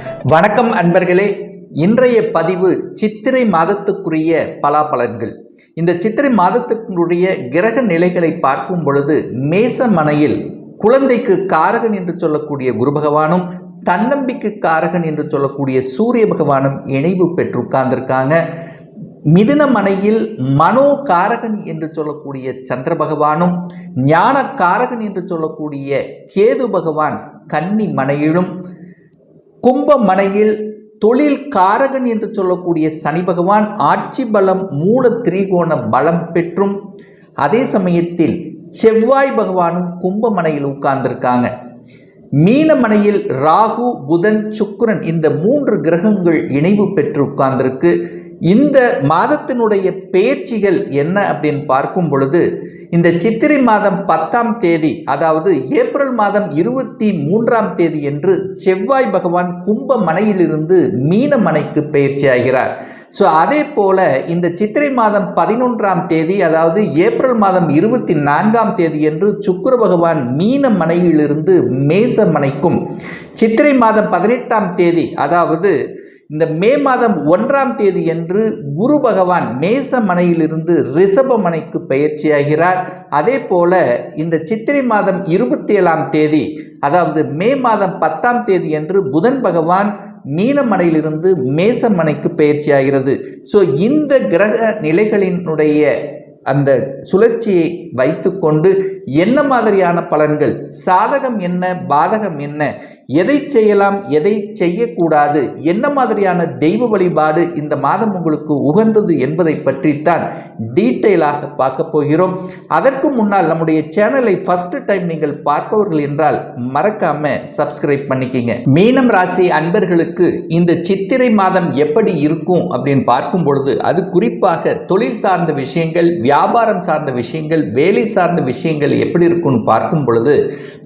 வணக்கம் அன்பர்களே. இன்றைய பதிவு சித்திரை மாதத்துக்குரிய பலாபலன்கள். இந்த சித்திரை மாதத்துக்குரிய கிரக நிலைகளை பார்க்கும் பொழுது மேசமனையில் குழந்தைக்கு காரகன் என்று சொல்லக்கூடிய குரு பகவானும் தன்னம்பிக்கை காரகன் என்று சொல்லக்கூடிய சூரிய பகவானும் இணைவு பெற்று உட்கார்ந்திருக்காங்க. மிதுன மனையில் மனோ காரகன் என்று சொல்லக்கூடிய சந்திர பகவானும் ஞான காரகன் என்று சொல்லக்கூடிய கேது பகவான் கன்னி மனையிலும், கும்ப மனையில் தொழில் காரகன் என்று சொல்லக்கூடிய சனி பகவான் ஆட்சி பலம் மூல திரிகோண பலம் பெற்றும், அதே சமயத்தில் செவ்வாய் பகவானும் கும்ப மனையில் உட்கார்ந்திருக்காங்க. மீனமனையில் ராகு புதன் சுக்கிரன் இந்த 3 கிரகங்கள் இணைவு பெற்று உட்கார்ந்திருக்கு. இந்த மாதத்தினுடைய பெயர்ச்சிகள் என்ன அப்படின்னு பார்க்கும் பொழுது, இந்த சித்திரை மாதம் 10ஆம் தேதி, அதாவது ஏப்ரல் மாதம் 23ஆம் தேதி என்று செவ்வாய் பகவான் கும்ப மனையிலிருந்து மீன மனைக்கு பெயர்ச்சி ஆகிறார். ஸோ அதே போல இந்த சித்திரை மாதம் 11ஆம் தேதி, அதாவது ஏப்ரல் மாதம் 24ஆம் தேதி என்று சுக்கிர பகவான் மீன மனையிலிருந்து மேச மனைக்கும், சித்திரை மாதம் 18ஆம் தேதி, அதாவது இந்த மே மாதம் 1ஆம் தேதி என்று குரு பகவான் மேச மனையிலிருந்து ரிஷப மனைக்கு பெயர்ச்சியாகிறார். அதே போல இந்த சித்திரை மாதம் 27ஆம் தேதி, அதாவது மே மாதம் 10ஆம் தேதி என்று புதன் பகவான் மீனமனையிலிருந்து மேசமனைக்கு பெயர்ச்சியாகிறது. ஸோ இந்த கிரக நிலைகளினுடைய அந்த சுழற்சியை வைத்துக்கொண்டு என்ன மாதிரியான பலன்கள், சாதகம் என்ன பாதகம் என்ன, எதை செய்யலாம் எதை செய்யக்கூடாது, என்ன மாதிரியான தெய்வ வழிபாடு இந்த மாதம் உங்களுக்கு உகந்தது என்பதை பற்றித்தான் டீட்டெயிலாக பார்க்க போகிறோம். அதற்கு முன்னால் நம்முடைய சேனலை ஃபர்ஸ்ட் டைம் நீங்கள் பார்ப்பவர்கள் என்றால் மறக்காம சப்ஸ்கிரைப் பண்ணிக்கிங்க. மீனம் ராசி அன்பர்களுக்கு இந்த சித்திரை மாதம் எப்படி இருக்கும் அப்படின்னு பார்க்கும் பொழுது, அது குறிப்பாக தொழில் சார்ந்த விஷயங்கள், வியாபாரம் சார்ந்த விஷயங்கள், வேலை சார்ந்த விஷயங்கள் எப்படி இருக்கும்னு பார்க்கும் பொழுது,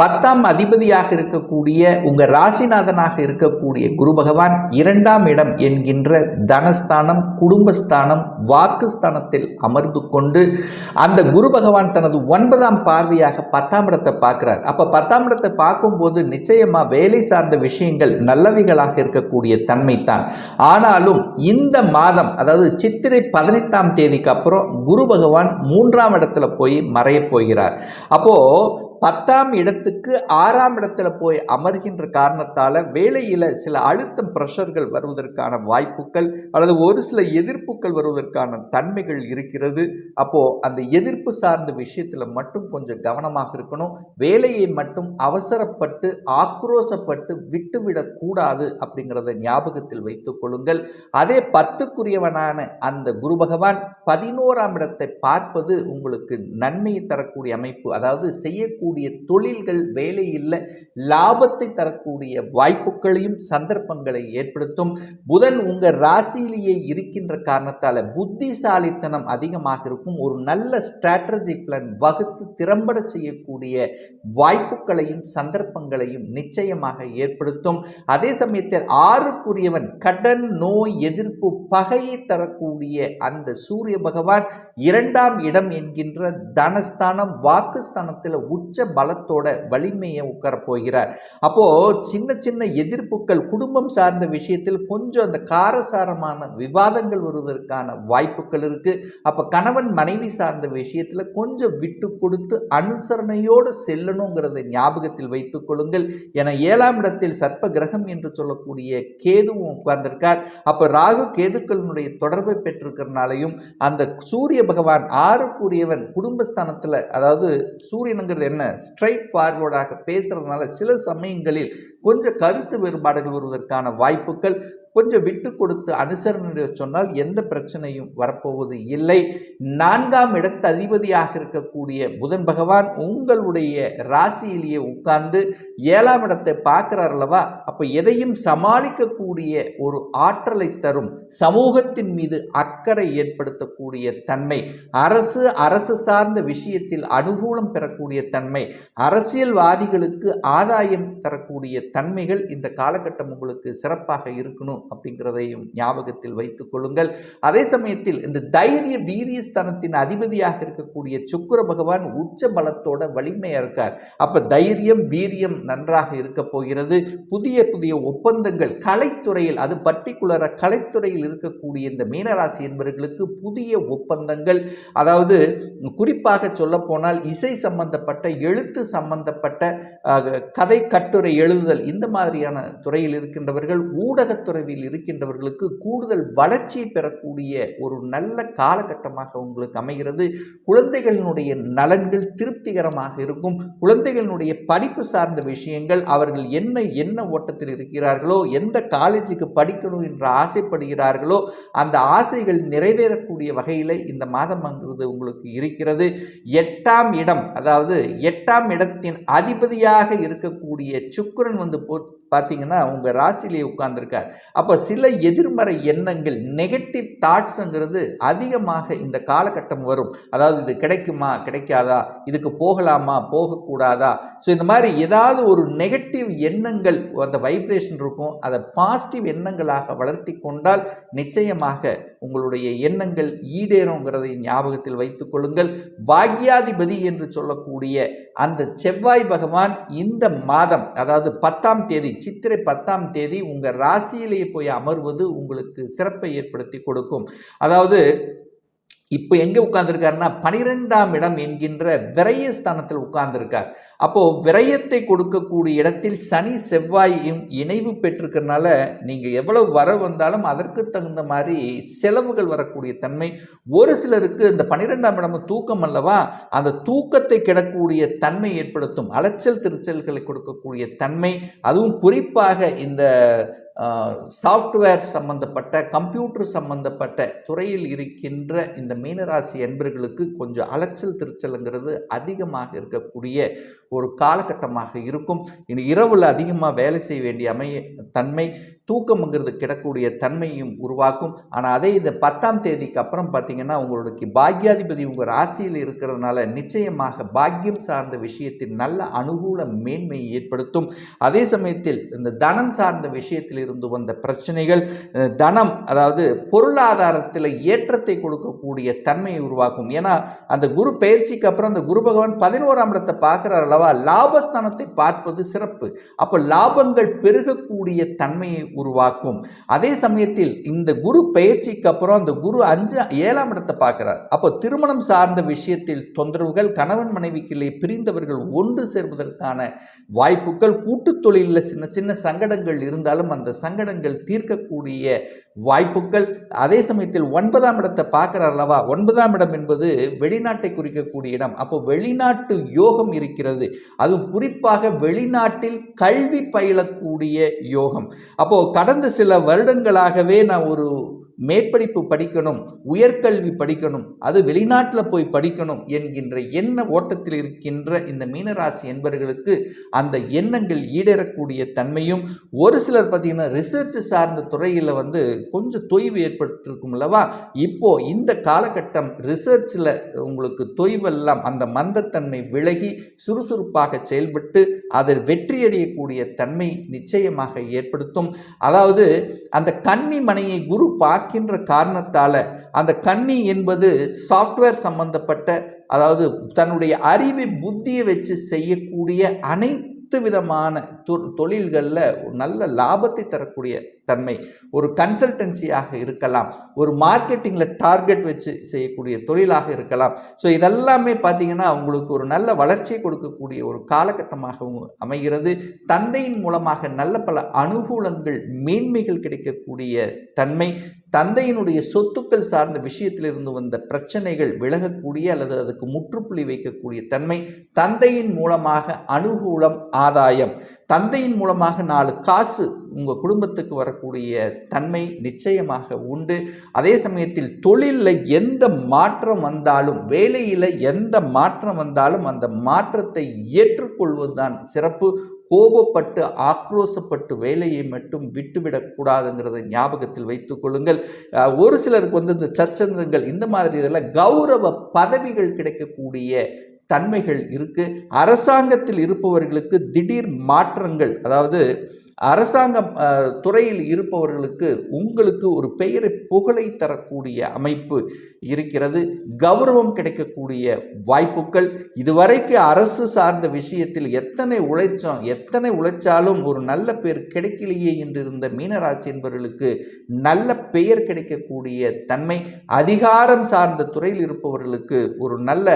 10ஆம் அதிபதியாக இருக்கக்கூடிய உங்க ராசிநாதனாக இருக்கக்கூடிய குரு பகவான் 2ஆம் இடம் என்கின்ற தனஸ்தானம், குடும்பஸ்தானம், வாக்குஸ்தானத்தில் அமர்ந்து கொண்டு அந்த குரு பகவான் தனது 9ஆம் பார்வையாக 10ஆம் இடத்தை பார்க்கிறார். அப்ப 10ஆம் இடத்தை பார்க்கும்போது நிச்சயமா வேலை சார்ந்த விஷயங்கள் நல்லவைகளாக இருக்கக்கூடிய தன்மை தான். ஆனாலும் இந்த மாதம், அதாவது சித்திரை 18ஆம் தேதிக்கு அப்புறம் குரு பகவான் 3ஆம் இடத்துல போய் மறைய போகிறார். அப்போ 10ஆம் இடத்துக்கு 6ஆம் இடத்துல போய் அமர்கின்ற காரணத்தால வேலையில் சில அழுத்தம், பிரஷர்கள் வருவதற்கான வாய்ப்புகள் அல்லது ஒரு சில எதிர்ப்புகள் வருவதற்கான தன்மைகள் இருக்கிறது. அப்போ அந்த எதிர்ப்பு சார்ந்த விஷயத்துல மட்டும் கொஞ்சம் கவனமாக இருக்கணும். வேலையை மட்டும் அவசரப்பட்டு ஆக்ரோசப்பட்டு விட்டுவிடக் கூடாது அப்படிங்கிறத ஞாபகத்தில் வைத்துக் கொள்ளுங்கள். அதே 10க்குரியவனான அந்த குரு பகவான் 11ஆம் இடத்தை பார்ப்பது உங்களுக்கு நன்மையை தரக்கூடிய அமைப்பு. அதாவது செய்யக்கூடிய தொழில்கள், வேலையில் லாபத்தை தரக்கூடிய வாய்ப்புகளையும் சந்தர்ப்பங்களை ஏற்படுத்தும். புதன் உங்க ராசியிலேயே இருக்கின்ற காரணத்தால புத்திசாலித்தனம் அதிகமாக இருக்கும். ஒரு நல்ல ஸ்ட்ராட்டஜிக் பிளான் வகுத்து திறம்பட செய்யக்கூடிய வாய்ப்புகளையும் சந்தர்ப்பங்களையும் நிச்சயமாக ஏற்படுத்தும். அதே சமயத்தில் 6க்குரியவன் கடன், நோய், எதிர்ப்பு, பகையை தரக்கூடிய அந்த சூரிய பகவான் 2ஆம் இடம் என்கின்ற தனஸ்தானம், வாக்குஸ்தானத்தில் உச்ச பலத்தோட வலிமையை உட்கார போகிறார். அப்போ சின்ன சின்ன எதிர்ப்புகள், குடும்பம் சார்ந்த விஷயத்தில் கொஞ்சம் அந்த காரசாரமான விவாதங்கள் வருவதற்கான வாய்ப்புகள் இருக்கு. அப்ப கணவன் மனைவி சார்ந்த விஷயத்துல கொஞ்சம் விட்டு கொடுத்து அனுசரணையோடு செல்லணுங்கிறத ஞாபகத்தில் வைத்துக் கொள்ளுங்கள். என 7ஆம் இடத்தில் சர்ப்ப கிரகம் என்று சொல்லக்கூடிய கேதுவும் உட்கார்ந்திருக்கார். அப்ப ராகு கேதுக்களுடைய தொடர்பை பெற்றிருக்கிறனாலையும் அந்த சூரிய பகவான் 6க்குரியவன் குடும்பஸ்தானத்துல, அதாவது சூரியனுங்கிறது என்ன, ஸ்ட்ரைட் ஃபார்வர்டாக பேசுறதுனால சில சமயங்களில் கொஞ்சம் கருத்து வேறுபாடுகள் வருவதற்கான வாய்ப்புகள். கொஞ்சம் விட்டு கொடுத்து அனுசரணை சொன்னால் எந்த பிரச்சனையும் வரப்போவது இல்லை. 4ஆம் இடத்து அதிபதியாக இருக்கக்கூடிய புதன் பகவான் உங்களுடைய ராசியிலேயே உட்கார்ந்து 7ஆம் இடத்தை பார்க்கிறார் அல்லவா? அப்ப எதையும் சமாளிக்கக்கூடிய ஒரு ஆற்றலை தரும், சமூகத்தின் மீது அக்கறை ஏற்படுத்தக்கூடிய தன்மை, அரசு சார்ந்த விஷயத்தில் அனுகூலம் பெறக்கூடிய தன்மை, அரசியல்வாதிகளுக்கு ஆதாயம் தரக்கூடிய தன்மைகள் இந்த காலகட்டம் உங்களுக்கு சிறப்பாக இருக்கணும் இருக்கணும் அப்படிங்கிறதையும் ஞாபகத்தில் வைத்துக் கொள்ளுங்கள். அதே சமயத்தில் இந்த தைரிய வீரியஸ்தானத்தின் அதிபதியாக இருக்கக்கூடிய சுக்கிர பகவான் உச்ச பலத்தோட வலிமையா இருக்கார். அப்ப தைரியம் வீரியம் நன்றாக இருக்க போகிறது. புதிய புதிய ஒப்பந்தங்கள் கலைத்துறையில், அது பர்டிகுலரா கலைத்துறையில் இருக்கக்கூடிய இந்த மீனராசி என்பவர்களுக்கு புதிய ஒப்பந்தங்கள், அதாவது குறிப்பாக சொல்ல போனால் இசை சம்பந்தப்பட்ட, எழுத்து சம்பந்தப்பட்ட, கதை கட்டுரை எழுதுதல், இந்த மாதிரியான துறையில் இருக்கின்றவர்கள், ஊடகத்துறையில் இருக்கின்றவர்களுக்கு கூடுதல் வளர்ச்சி பெறக்கூடிய ஒரு நல்ல காலகட்டமாக உங்களுக்கு அமைகிறது. குழந்தைகளினுடைய நலன்கள் திருப்திகரமாக இருக்கும். குழந்தைகளினுடைய படிப்பு சார்ந்த விஷயங்கள், அவர்கள் என்ன ஓட்டத்தில் இருக்கிறார்களோ, எந்த காலேஜுக்கு படிக்கணும் என்று ஆசைப்படுகிறார்களோ அந்த ஆசைகள் நிறைவேறக்கூடிய வகையில் இந்த மாதம்ங்கிறது உங்களுக்கு இருக்கிறது. 8ஆம் இடம், அதாவது 8ஆம் இடத்தின் அதிபதியாக இருக்கக்கூடிய சுக்கிரன் பார்த்தீங்கன்னா உங்கள் ராசியிலே உட்கார்ந்துருக்கார். அப்போ சில எதிர்மறை எண்ணங்கள், நெகட்டிவ் தாட்ஸுங்கிறது அதிகமாக இந்த காலகட்டம் வரும். அதாவது இது கிடைக்குமா கிடைக்காதா, இதுக்கு போகலாமா போகக்கூடாதா, ஸோ இந்த மாதிரி ஏதாவது ஒரு நெகட்டிவ் எண்ணங்கள், அந்த வைப்ரேஷன் இருக்கும். அதை பாசிட்டிவ் எண்ணங்களாக வளர்த்தி கொண்டால் நிச்சயமாக உங்களுடைய எண்ணங்கள் ஈடேறுங்கிறதை ஞாபகத்தில் வைத்துக் கொள்ளுங்கள். பாக்யாதிபதி என்று சொல்லக்கூடிய அந்த செவ்வாய் பகவான் இந்த மாதம், அதாவது 10ஆம் தேதி, சித்திரை 10ஆம் தேதி உங்கள் ராசியிலேயே போய் அமர்வது உங்களுக்கு சிறப்பை ஏற்படுத்தி கொடுக்கும். அதாவது இப்போ எங்கே உட்கார்ந்துருக்காருன்னா 12ஆம் இடம் என்கின்ற விரயஸ்தானத்தில் உட்கார்ந்துருக்கார். அப்போது விரயத்தை கொடுக்கக்கூடிய இடத்தில் சனி செவ்வாயும் இணைவு பெற்றிருக்கிறதுனால நீங்கள் எவ்வளவு வர வந்தாலும் அதற்கு தகுந்த மாதிரி செலவுகள் வரக்கூடிய தன்மை. ஒரு சிலருக்கு இந்த 12ஆம் இடம் தூக்கம் அல்லவா, அந்த தூக்கத்தை கிடக்கூடிய தன்மை ஏற்படுத்தும். அலைச்சல் திருச்சல்களை கொடுக்கக்கூடிய தன்மை, அதுவும் குறிப்பாக இந்த சாஃப்ட்வேர் சம்பந்தப்பட்ட, கம்ப்யூட்டர் சம்பந்தப்பட்ட துறையில் இருக்கின்ற இந்த மீனராசி என்பர்களுக்கு கொஞ்சம் அலைச்சல் திருச்சல்ங்கிறது அதிகமாக இருக்கக்கூடிய ஒரு காலகட்டமாக இருக்கும். இனி இரவில் அதிகமாக வேலை செய்ய வேண்டிய தன்மை, தூக்கம்ங்கிறது கிடக்கூடிய தன்மையும் உருவாக்கும். ஆனால் அதே இந்த 10ஆம் தேதிக்கு அப்புறம் பார்த்தீங்கன்னா உங்களுக்கு பாக்யாதிபதி உங்கள் ராசியில் இருக்கிறதுனால நிச்சயமாக பாக்கியம் சார்ந்த விஷயத்தில் நல்ல அனுகூல மேன்மையை ஏற்படுத்தும். அதே சமயத்தில் இந்த தனம் சார்ந்த விஷயத்தில் இருந்து வந்த பிரச்சனைகள், தனம், அதாவது பொருளாதாரத்தில் ஏற்றத்தை கொடுக்கக்கூடிய தன்மையை உருவாக்கும். ஏன்னா அந்த குரு பயிற்சிக்கு அப்புறம் அந்த குரு பகவான் 11ஆம் இடத்தை பார்க்கிறார் அல்லவா, லாபஸ்தானத்தை பார்ப்பது சிறப்பு. அப்போ லாபங்கள் பெருகக்கூடிய தன்மையை உருவாக்கும். அதே சமயத்தில் இந்த குரு பயிற்சிக்கு அப்புறம் அந்த குரு 7ஆம் இடத்தை பார்க்கிறார். அப்போ திருமணம் சார்ந்த விஷயத்தில் தொந்தரவுகள், கணவன் மனைவிக்குள்ளே பிரிந்தவர்கள் ஒன்று சேர்வதற்கான வாய்ப்புகள், கூட்டு தொழிலில் சின்ன சின்ன சங்கடங்கள் இருந்தாலும் அந்த சங்கடங்கள் தீர்க்கக்கூடிய வாய்ப்புகள். அதே சமயத்தில் 9ஆம் இடத்தை பார்க்கிறார் அல்லவா, 9ஆம் இடம் என்பது வெளிநாட்டை குறிக்கக்கூடிய இடம். அப்போ வெளிநாட்டு யோகம் இருக்கிறது. அது குறிப்பாக வெளிநாட்டில் கல்வி பயிலக்கூடிய யோகம். அப்போ கடந்த சில வருடங்களாகவே நான் ஒரு மேற்படிப்பு படிக்கணும், உயர்கல்வி படிக்கணும், அது வெளிநாட்டில் போய் படிக்கணும் என்கின்ற எண்ண ஓட்டத்தில் இருக்கின்ற இந்த மீனராசி என்பவர்களுக்கு அந்த எண்ணங்கள் ஈடேறக்கூடிய தன்மையும், ஒரு சிலர் பார்த்தீங்கன்னா ரிசர்ச் சார்ந்த துறையில் கொஞ்சம் தொய்வு ஏற்பட்டிருக்கும் அல்லவா, இப்போ இந்த காலகட்டம் ரிசர்ச்சில் உங்களுக்கு தொய்வெல்லாம் அந்த மந்தத்தன்மை விலகி சுறுசுறுப்பாக செயல்பட்டு அதில் வெற்றியடையக்கூடிய தன்மை நிச்சயமாக ஏற்படுத்தும். அதாவது அந்த கன்னி மனையை குரு பார்க்கின்ற காரணத்தால அந்த கன்னி என்பது சாஃப்ட்வேர் சம்பந்தப்பட்ட, அதாவது தன்னுடைய அறிவை புத்தியை வச்சு செய்யக்கூடிய அனைத்து விதமான தொழில்களில் நல்ல லாபத்தை தரக்கூடிய தன்மை. ஒரு கன்சல்டன்சியாக இருக்கலாம், ஒரு மார்க்கெட்டிங்கில் டார்கெட் வச்சு செய்யக்கூடிய தொழிலாக இருக்கலாம். ஸோ இதெல்லாமே பார்த்தீங்கன்னா உங்களுக்கு ஒரு நல்ல வளர்ச்சியை கொடுக்கக்கூடிய ஒரு காலகட்டமாக அமைகிறது. தந்தையின் மூலமாக நல்ல பல அனுகூலங்கள், மேன்மைகள் கிடைக்கக்கூடிய தன்மை. தந்தையினுடைய சொத்துக்கள் சார்ந்த விஷயத்திலிருந்து வந்த பிரச்சனைகள் விலகக்கூடிய அல்லது அதுக்கு முற்றுப்புள்ளி வைக்கக்கூடிய தன்மை. தந்தையின் மூலமாக அனுகூலம், ஆதாயம், தந்தையின் மூலமாக 4 காசு உங்கள் குடும்பத்துக்கு வரக்கூடிய தன்மை நிச்சயமாக உண்டு. அதே சமயத்தில் தொழிலில் எந்த மாற்றம் வந்தாலும், வேலையில் எந்த மாற்றம் வந்தாலும் அந்த மாற்றத்தை ஏற்றுக்கொள்வதுதான் சிறப்பு. கோபப்பட்டு ஆக்ரோசப்பட்டு வேலையை மட்டும் விட்டுவிடக்கூடாதுங்கிறத ஞாபகத்தில் வைத்துக் கொள்ளுங்கள். ஒரு சிலருக்கு இந்த சச்சங்கங்கள், இந்த மாதிரி இதெல்லாம் கௌரவ பதவிகள் கிடைக்கக்கூடிய தன்மைகள் இருக்கு. அரசாங்கத்தில் இருப்பவர்களுக்கு திடீர் மாற்றங்கள், அதாவது அரசாங்கம் துறையில் இருப்பவர்களுக்கு உங்களுக்கு ஒரு பெயரை புகழை தரக்கூடிய அமைப்பு இருக்கிறது. கௌரவம் கிடைக்கக்கூடிய வாய்ப்புகள். இதுவரைக்கு அரசு சார்ந்த விஷயத்தில் எத்தனை உழைச்சாலும் ஒரு நல்ல பெயர் கிடைக்கலையே என்றிருந்த மீனராசி என்பவர்களுக்கு நல்ல பெயர் கிடைக்கக்கூடிய தன்மை. அதிகாரம் சார்ந்த துறையில் இருப்பவர்களுக்கு ஒரு நல்ல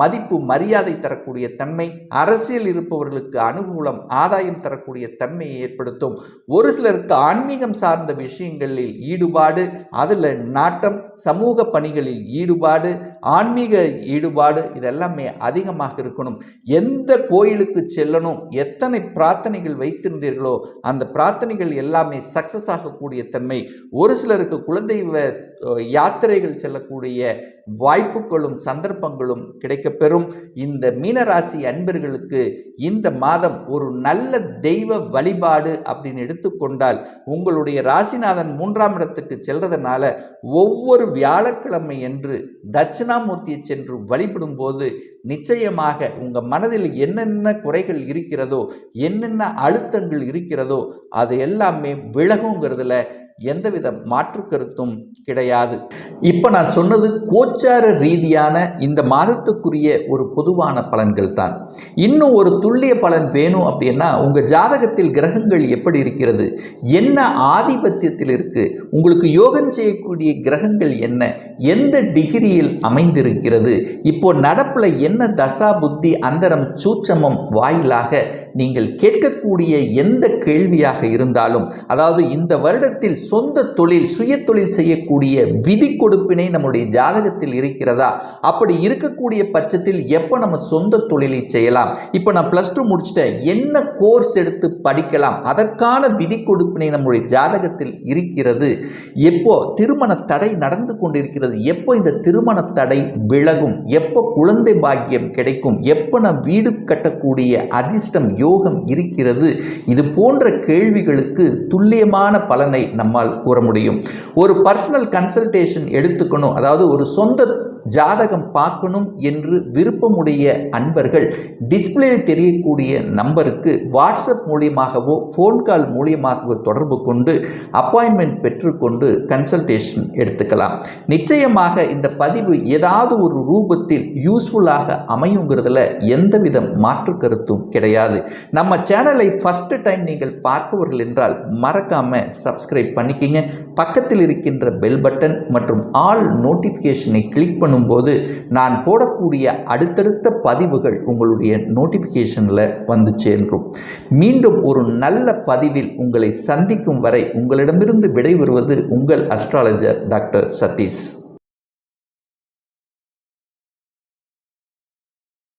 மதிப்பு மரியாதை தரக்கூடிய தன்மை. அரசியல் இருப்பவர்களுக்கு அனுகூலம் ஆதாயம் தரக்கூடிய தன்மையை ஏற்படுத்தும். ஒரு சிலருக்கு ஆன்மீகம் சார்ந்த விஷயங்களில் ஈடுபாடு, அதில் நாட்டம், சமூக பணிகளில் ஈடுபாடு, ஆன்மீக ஈடுபாடு இதெல்லாமே அதிகமாக இருக்கணும். எந்த கோயிலுக்கு செல்லணும், எத்தனை பிரார்த்தனைகள் வைத்திருந்தீர்களோ அந்த பிரார்த்தனைகள் எல்லாமே சக்சஸ் ஆகக்கூடிய தன்மை. ஒரு சிலருக்கு குலதெய்வ யாத்திரைகள் செல்லக்கூடிய வாய்ப்புகளும் சந்தர்ப்பங்களும் கிடைக்கப்பெறும். இந்த மீனராசி அன்பர்களுக்கு இந்த மாதம் ஒரு நல்ல தெய்வ வழிபாடு அப்படின்னு எடுத்துக்கொண்டால், உங்களுடைய ராசிநாதன் 3ஆம் இடத்துக்கு செல்றதுனால ஒவ்வொரு வியாழக்கிழமை என்று தட்சிணாமூர்த்தியை சென்று வழிபடும் போது நிச்சயமாக உங்கள் மனதில் என்னென்ன குறைகள் இருக்கிறதோ, என்னென்ன அழுத்தங்கள் இருக்கிறதோ அது எல்லாமே விலகுங்கிறதுல எந்தவித மாற்று கருத்தும் கிடையாது. இப்போ நான் சொன்னது கோச்சார ரீதியான இந்த மாதத்துக்குரிய ஒரு பொதுவான பலன்கள் தான். இன்னும் ஒரு துல்லிய பலன் வேணும் அப்படின்னா உங்கள் ஜாதகத்தில் கிரகங்கள் எப்படி இருக்கிறது, என்ன ஆதிபத்தியத்தில் இருக்கு, உங்களுக்கு யோகம் செய்யக்கூடிய கிரகங்கள் என்ன, எந்த டிகிரியில் அமைந்திருக்கிறது, இப்போ நடப்பில் என்ன தசா புத்தி அந்தரம் சூட்சமம் வாயிலாக நீங்கள் கேட்கக்கூடிய எந்த கேள்வியாக இருந்தாலும், அதாவது இந்த வருடத்தில் சொந்த தொழில் சுய தொழில் செய்யக்கூடிய விதி கொடுப்பினை நம்முடைய ஜாதகத்தில் இருக்கிறதா, அப்படி இருக்கக்கூடிய பட்சத்தில் எப்போ நம்ம சொந்த தொழிலை செய்யலாம், இப்போ நான் +2 முடிச்சிட்டேன் என்ன கோர்ஸ் எடுத்து படிக்கலாம், அதற்கான விதி கொடுப்பினை நம்முடைய ஜாதகத்தில் இருக்கிறது, எப்போ திருமண தடை நடந்து கொண்டிருக்கிறது, எப்போ இந்த திருமண தடை விலகும், எப்போ குழந்தை பாக்கியம் கிடைக்கும், எப்போ நான் வீடு கட்டக்கூடிய அதிர்ஷ்டம் யோகம் இருக்கிறது, இது போன்ற கேள்விகளுக்கு துல்லியமான பலனை நம்மால் கூற முடியும். ஒரு பர்சனல் கன்சல்டேஷன் எடுத்துக்கணும், அதாவது ஒரு சொந்த ஜாதகம் பார்க்கணும் என்று விருப்பமுடைய அன்பர்கள் டிஸ்பிளேயில் தெரியக்கூடிய நம்பருக்கு வாட்ஸ்அப் மூலியமாகவோ ஃபோன் கால் மூலியமாகவோ தொடர்பு கொண்டு அப்பாயின்மெண்ட் பெற்றுக்கொண்டு கன்சல்டேஷன் எடுத்துக்கலாம். நிச்சயமாக இந்த பதிவு ஏதாவது ஒரு ரூபத்தில் யூஸ்ஃபுல்லாக அமையுங்கிறதுல எந்தவித மாற்று கருத்தும் கிடையாது. நம்ம சேனலை ஃபர்ஸ்ட் டைம் நீங்கள் பார்ப்பவர்கள் என்றால் மறக்காம சப்ஸ்கிரைப் பண்ணிக்கிங்க. பக்கத்தில் இருக்கின்ற பெல் பட்டன் மற்றும் ஆல் நோட்டிஃபிகேஷனை கிளிக் பண்ணும்போது நான் போடக்கூடிய அடுத்தடுத்த பதிவுகள் உங்களுடைய நோட்டிஃபிகேஷனில் வந்து சேர்ந்தும். மீண்டும் ஒரு நல்ல பதிவில் உங்களை சந்திக்கும் வரை உங்களிடமிருந்து விடைபெறுவது உங்கள் அஸ்ட்ராலஜர் டாக்டர் சதீஷ்.